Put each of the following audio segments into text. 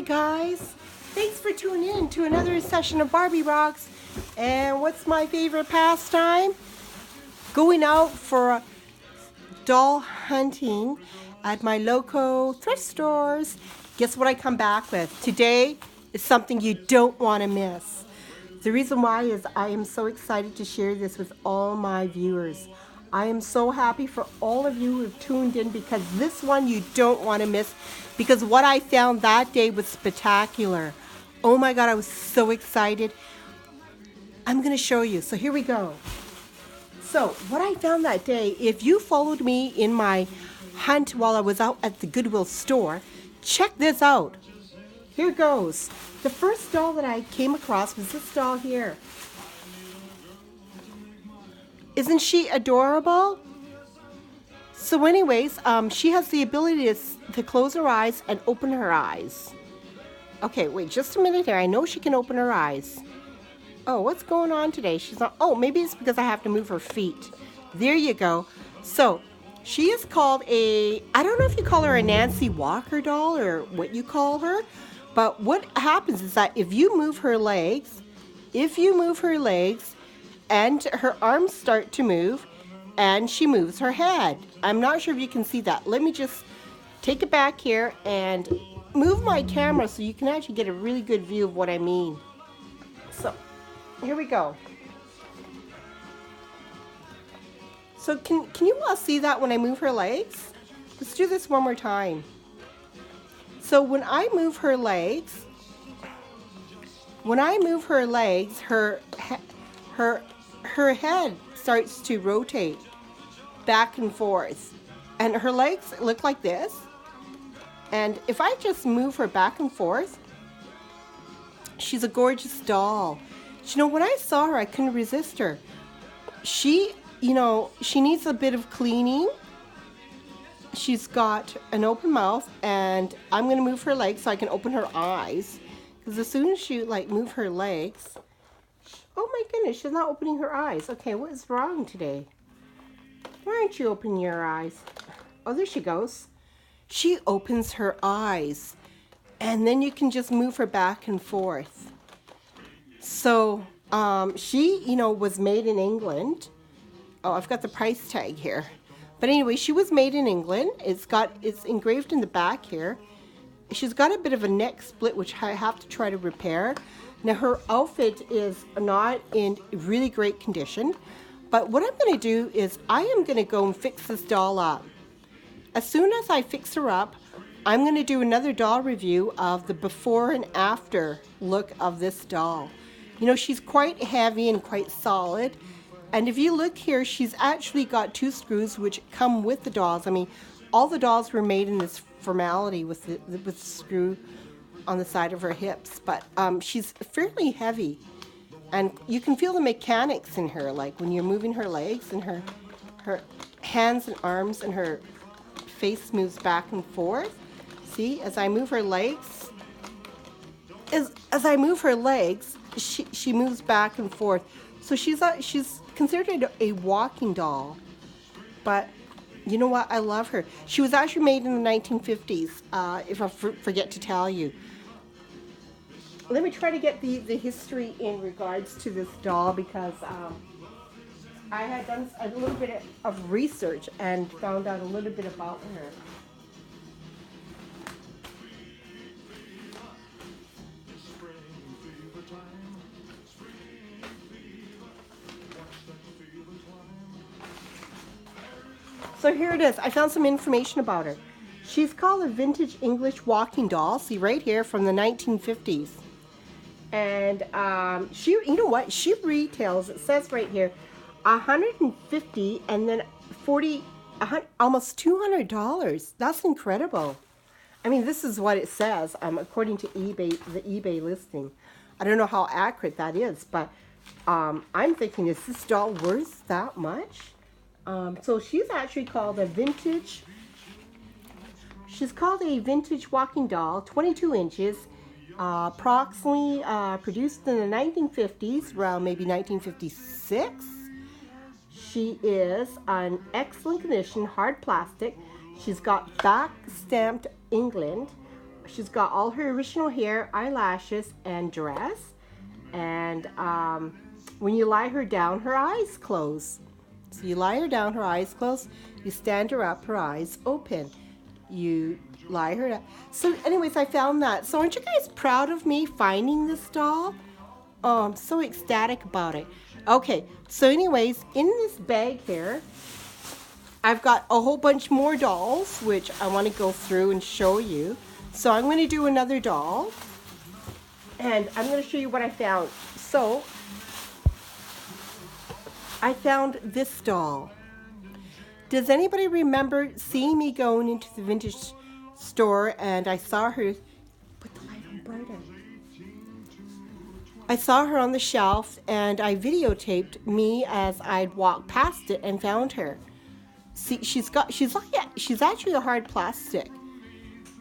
guys, thanks for tuning in to another session of Barbie Rocks. And what's my favorite pastime? Going out for doll hunting at my local thrift stores. Guess what I come back with? Today is something you don't want to miss. The reason why is I am so excited to share this with all my viewers. I am so happy for all of you who have tuned in because this one you don't want to miss, because what I found that day was spectacular. Oh my God, I was so excited. I'm going to show you. So here we go. So what I found that day, if you followed me in my hunt while I was out at the Goodwill store, check this out. Here goes. The first doll that I came across was this doll here. Isn't she adorable? So anyways, she has the ability to close her eyes and open her eyes. Okay, wait just a minute here. I know she can open her eyes. Oh, what's going on today? She's not. Oh, maybe it's because I have to move her feet. There you go. So she is called I don't know if you call her a Nancy Walker doll or what you call her, but what happens is that if you move her legs and her arms start to move and she moves her head. I'm not sure if you can see that. Let me just take it back here and move my camera so you can actually get a really good view of what I mean. So here we go. So can you all see that when I move her legs? Let's do this one more time. So when I move her legs, her head starts to rotate back and forth, and her legs look like this. And if I just move her back and forth, she's a gorgeous doll. You know, when I saw her, I couldn't resist her. She needs a bit of cleaning. She's got an open mouth, and I'm going to move her legs so I can open her eyes. Because as soon as she, move her legs... Oh my goodness, she's not opening her eyes. Okay, what is wrong today? Why aren't you opening your eyes? Oh, there she goes. She opens her eyes. And then you can just move her back and forth. So, she, was made in England. Oh, I've got the price tag here. But anyway, she was made in England. It's engraved in the back here. She's got a bit of a neck split, which I have to try to repair. Now, her outfit is not in really great condition. But what I'm going to do is I am going to go and fix this doll up. As soon as I fix her up, I'm going to do another doll review of the before and after look of this doll. She's quite heavy and quite solid. And if you look here, she's actually got 2 screws which come with the dolls. I mean, all the dolls were made in this formality with the screw on the side of her hips. But she's fairly heavy. And you can feel the mechanics in her, like when you're moving her legs and her hands and arms and her face moves back and forth. See, as I move her legs, she moves back and forth. So she's considered a walking doll. But you know what? I love her. She was actually made in the 1950s, if I forget to tell you. Let me try to get the history in regards to this doll, because I had done a little bit of research and found out a little bit about her. So here it is. I found some information about her. She's called a vintage English walking doll. See right here, from the 1950s. And she, you know what? She retails, it says right here, $150 and then almost $200. That's incredible. I mean, this is what it says according to eBay, the eBay listing. I don't know how accurate that is, but I'm thinking, is this doll worth that much? So she's actually called a vintage. She's called a vintage walking doll, 22 inches, approximately produced in the 1950s, around maybe 1956. She is an excellent condition, hard plastic. She's got back stamped England. She's got all her original hair, eyelashes, and dress. And when you lie her down, her eyes close. So you lie her down, her eyes closed. You stand her up, her eyes open. You lie her down. So anyways, I found that. So aren't you guys proud of me finding this doll? Oh, I'm so ecstatic about it. Okay, so anyways, in this bag here, I've got a whole bunch more dolls, which I want to go through and show you. So I'm going to do another doll, and I'm going to show you what I found. So I found this doll. Does anybody remember seeing me going into the vintage store and I saw her, put the light on brighter. I saw her on the shelf and I videotaped me as I'd walked past it and found her. See, she's actually a hard plastic,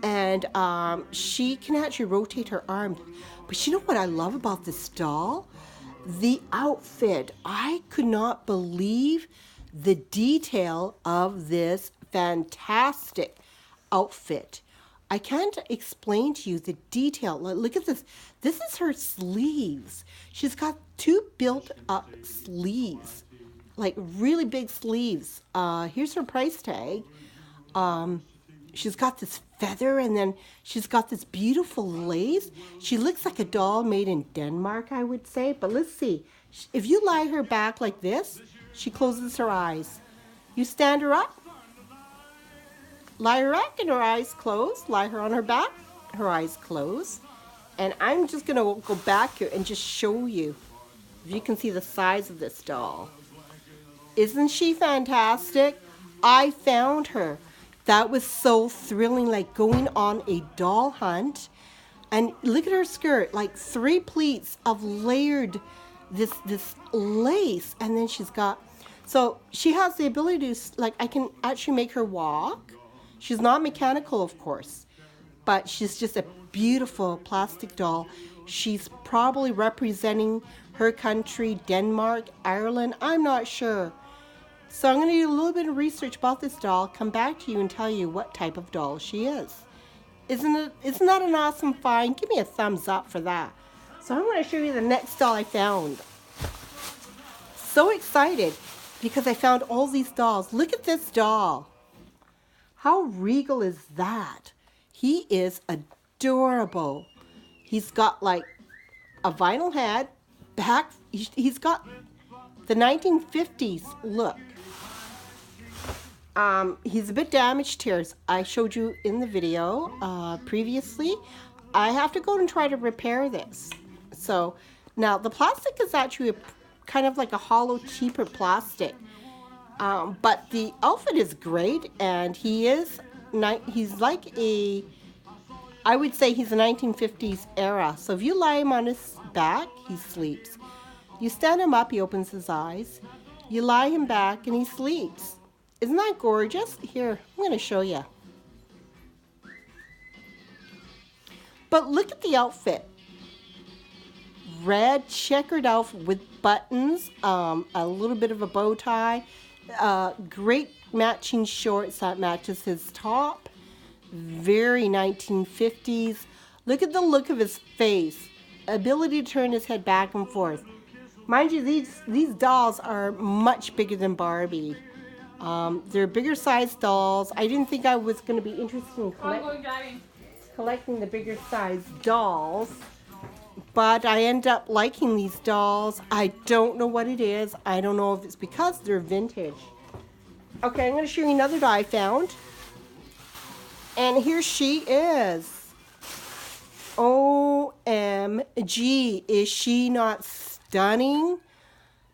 and she can actually rotate her arms. But you know what I love about this doll? The outfit. I could not believe the detail of this fantastic outfit. I can't explain to you the detail. Look at this. This is her sleeves. She's got two built up sleeves, like really big sleeves. Here's her price tag. She's got this feather, and then she's got this beautiful lace. She looks like a doll made in Denmark, I would say. But let's see. If you lie her back like this, she closes her eyes. You stand her up, lie her back, and her eyes close. Lie her on her back, her eyes close. And I'm just going to go back here and just show you, if you can see the size of this doll. Isn't she fantastic? I found her. That was so thrilling, like going on a doll hunt. And look at her skirt, like 3 pleats of layered this lace. And then she's got, so she has the ability to, like, I can actually make her walk. She's not mechanical, of course, but she's just a beautiful plastic doll. She's probably representing her country, Denmark, Ireland, I'm not sure. So I'm going to do a little bit of research about this doll, come back to you and tell you what type of doll she is. Isn't that an awesome find? Give me a thumbs up for that. So I'm going to show you the next doll I found. So excited because I found all these dolls. Look at this doll. How regal is that? He is adorable. He's got like a vinyl head, back. He's got the 1950s look. He's a bit damaged here. I showed you in the video previously. I have to go and try to repair this. So now the plastic is actually kind of like a hollow, cheaper plastic. But the outfit is great, and he's like a, I would say he's a 1950s era. So if you lie him on his back, he sleeps. You stand him up, he opens his eyes. You lie him back, and he sleeps. Isn't that gorgeous? Here, I'm going to show you. But look at the outfit. Red checkered outfit with buttons, a little bit of a bow tie, great matching shorts that matches his top. Very 1950s. Look at the look of his face. Ability to turn his head back and forth. Mind you, these dolls are much bigger than Barbie. They're bigger size dolls. I didn't think I was going to be interested in collecting the bigger size dolls, but I end up liking these dolls. I don't know what it is. I don't know if it's because they're vintage. Okay, I'm going to show you another doll I found. And here she is. OMG, is she not stunning?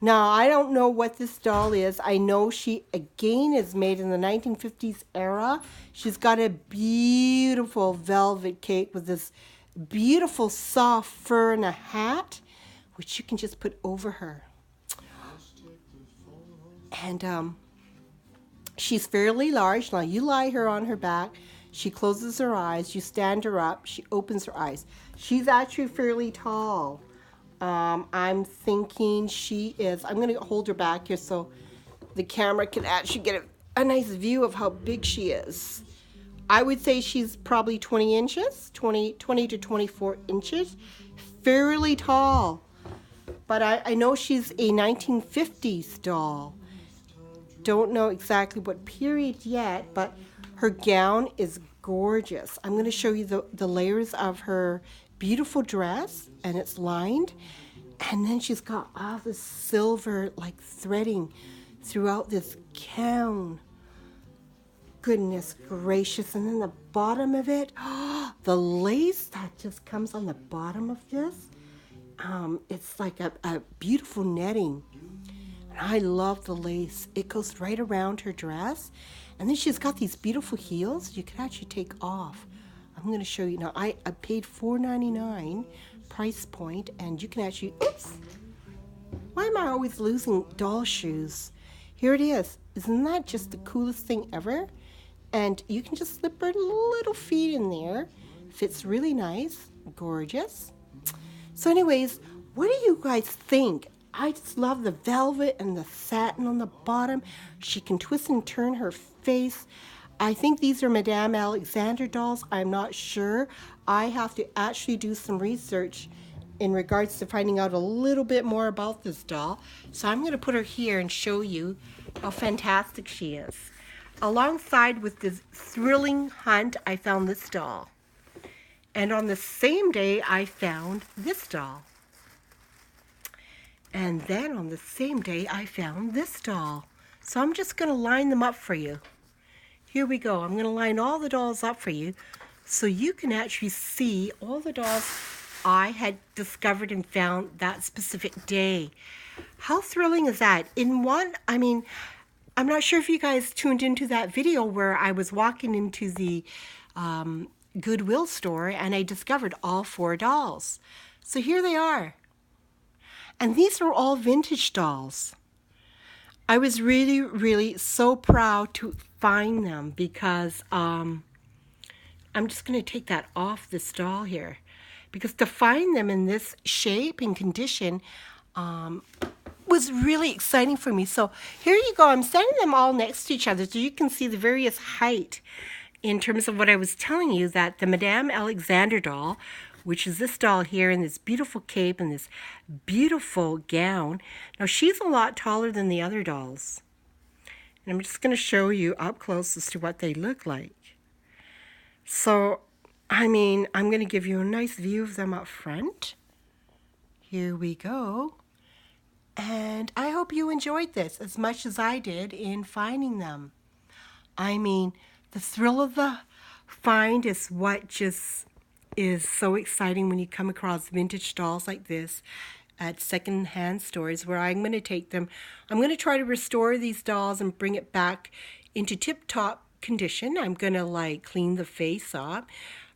Now, I don't know what this doll is. I know she, again, is made in the 1950s era. She's got a beautiful velvet cape with this beautiful soft fur and a hat, which you can just put over her. And she's fairly large. Now, you lie her on her back. She closes her eyes. You stand her up. She opens her eyes. She's actually fairly tall. I'm thinking she is, I'm going to hold her back here so the camera can actually get a nice view of how big she is. I would say she's probably 20 inches, 20 to 24 inches, fairly tall. But I know she's a 1950s doll. Don't know exactly what period yet, but her gown is gorgeous. I'm going to show you the layers of her beautiful dress, and it's lined. And then she's got all this silver like threading throughout this gown. Goodness gracious. And then the bottom of it, the lace that just comes on the bottom of this. It's like a beautiful netting. And I love the lace. It goes right around her dress. And then she's got these beautiful heels you can actually take off. I'm going to show you. Now, I paid $4.99 price point, and you can actually, oops. Why am I always losing doll shoes? Here it is. Isn't that just the coolest thing ever? And you can just slip her little feet in there. Fits really nice. Gorgeous. So anyways, what do you guys think? I just love the velvet and the satin on the bottom. She can twist and turn her face. I think these are Madame Alexander dolls. I'm not sure. I have to actually do some research in regards to finding out a little bit more about this doll. So I'm going to put her here and show you how fantastic she is. Alongside with this thrilling hunt, I found this doll. And on the same day, I found this doll. And then on the same day, I found this doll. So I'm just going to line them up for you. Here we go. I'm going to line all the dolls up for you so you can actually see all the dolls I had discovered and found that specific day. How thrilling is that? In one, I mean, I'm not sure if you guys tuned into that video where I was walking into the Goodwill store and I discovered all 4 dolls. So here they are. And these are all vintage dolls. I was really, really so proud to find them because I'm just going to take that off this doll here. Because to find them in this shape and condition was really exciting for me. So here you go. I'm setting them all next to each other so you can see the various height in terms of what I was telling you, that the Madame Alexander doll, which is this doll here in this beautiful cape and this beautiful gown. Now she's a lot taller than the other dolls. And I'm just going to show you up close as to what they look like. So, I mean, I'm going to give you a nice view of them up front. Here we go. And I hope you enjoyed this as much as I did in finding them. I mean, the thrill of the find is what just is so exciting when you come across vintage dolls like this at second-hand stores where I'm going to take them. I'm going to try to restore these dolls and bring it back into tip-top condition. I'm going to like clean the face up,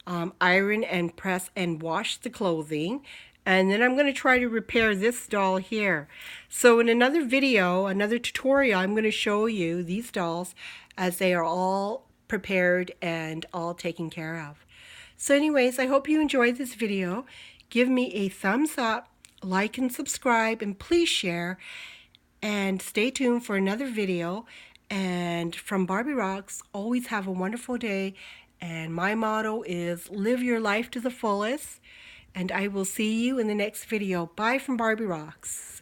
iron and press and wash the clothing. And then I'm going to try to repair this doll here. So in another video, another tutorial, I'm going to show you these dolls as they are all prepared and all taken care of. So anyways, I hope you enjoyed this video. Give me a thumbs up, like and subscribe, and please share. And stay tuned for another video. And from Barbie Rocks, always have a wonderful day. And my motto is live your life to the fullest. And I will see you in the next video. Bye from Barbie Rocks.